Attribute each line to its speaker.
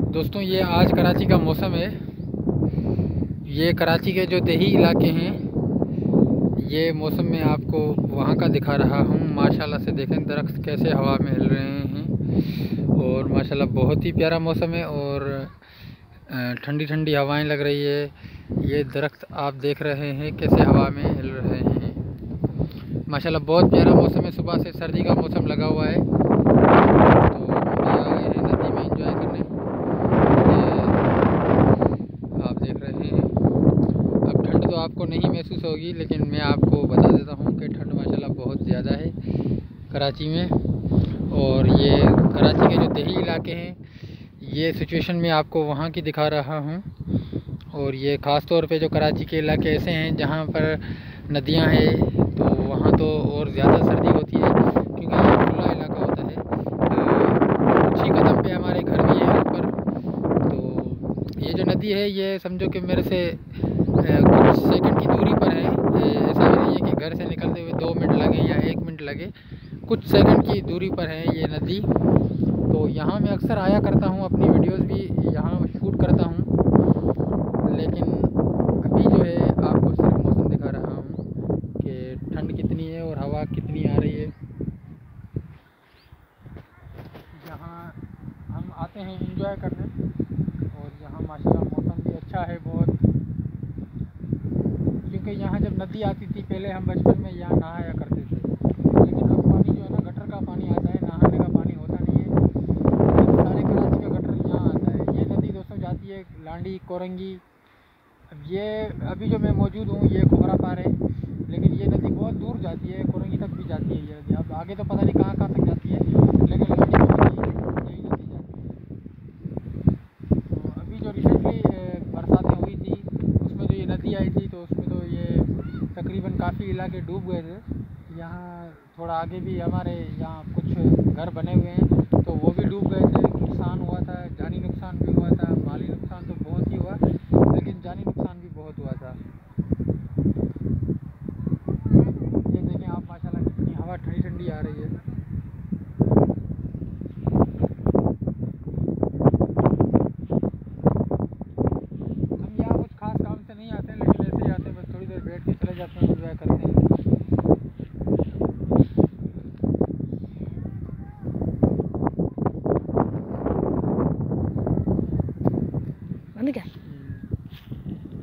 Speaker 1: दोस्तों ये आज कराची का मौसम है। ये कराची के जो देही इलाके हैं, ये मौसम में आपको वहाँ का दिखा रहा हूँ। माशाल्लाह से देखें दरख्त कैसे हवा में हिल रहे हैं और माशाल्लाह बहुत ही प्यारा मौसम है और ठंडी ठंडी हवाएं लग रही है। ये दरख्त आप देख रहे हैं कैसे हवा में हिल रहे हैं। माशाल्लाह बहुत प्यारा मौसम है। सुबह से सर्दी का मौसम लगा हुआ है तो हम भी आ गए हैं नदी में एंजॉय करने। आप देख रहे हैं, अब ठंड तो आपको नहीं महसूस होगी, लेकिन मैं आपको बता देता हूँ कि ठंड माशाल्लाह बहुत ज़्यादा है कराची में। और ये कराची के जो देही इलाके हैं, ये सिचुएशन मैं आपको वहाँ की दिखा रहा हूँ। और ये ख़ास तौर पे जो कराची के इलाके ऐसे हैं जहाँ पर नदियाँ हैं, तो वहाँ तो और ज़्यादा सर्दी होती है क्योंकि ये खुला इलाका होता है। कुछ ही कदम पे हमारे घर भी है ऊपर। तो ये जो नदी है, ये समझो कि मेरे से कुछ सेकंड की दूरी पर है। ऐसा भी नहीं है कि घर से निकलते हुए 2 मिनट लगे या 1 मिनट लगे, कुछ सेकंड की दूरी पर है ये नदी। तो यहाँ मैं अक्सर आया करता हूँ, अपनी वीडियोस भी यहाँ शूट करता हूँ। लेकिन अभी जो है आपको सिर्फ मौसम दिखा रहा हूँ कि ठंड कितनी है और हवा कितनी आ रही है। यहाँ हम आते हैं एंजॉय करने और यहाँ माशाल्लाह मौसम भी अच्छा है बहुत। क्योंकि यहाँ जब नदी आती थी पहले, हम बचपन में यहाँ नहाया करते थे, लेकिन अब पानी जो है ना गटर का पानी आता है, नहाने का पानी होता नहीं है। सारे कराची का गटर यहाँ आता है। ये नदी दोस्तों जाती है लांडी कोरंगी। अब ये अभी जो मैं मौजूद हूँ ये खोखरा पार है, लेकिन ये नदी बहुत दूर जाती है, कोरंगी तक भी जाती है ये नदी। अब आगे तो पता नहीं कहाँ कहाँ तक जाती है, लेकिन लांडी कोरंगी यही नदी जाती है। तो अभी जो रिसेंटली बरसातें हुई थी उसमें जो ये नदी आई थी, तो उसमें तो ये तकरीबन काफ़ी इलाके डूब गए थे। यहाँ थोड़ा आगे भी हमारे यहाँ कुछ घर बने हुए हैं, तो वो भी डूब गए थे। नुकसान हुआ था, जानी नुकसान भी हुआ था, माली नुकसान तो बहुत ही हुआ, लेकिन जानी नुकसान भी बहुत हुआ था। ये देखें आप माशाल्लाह कितनी हवा ठंडी ठंडी आ रही है। हम यहाँ कुछ खास काम से नहीं आते हैं, लेकिन ऐसे ही आते हैं, बस थोड़ी देर बैठ के चले जाते हैं, एंजॉय करते हैं।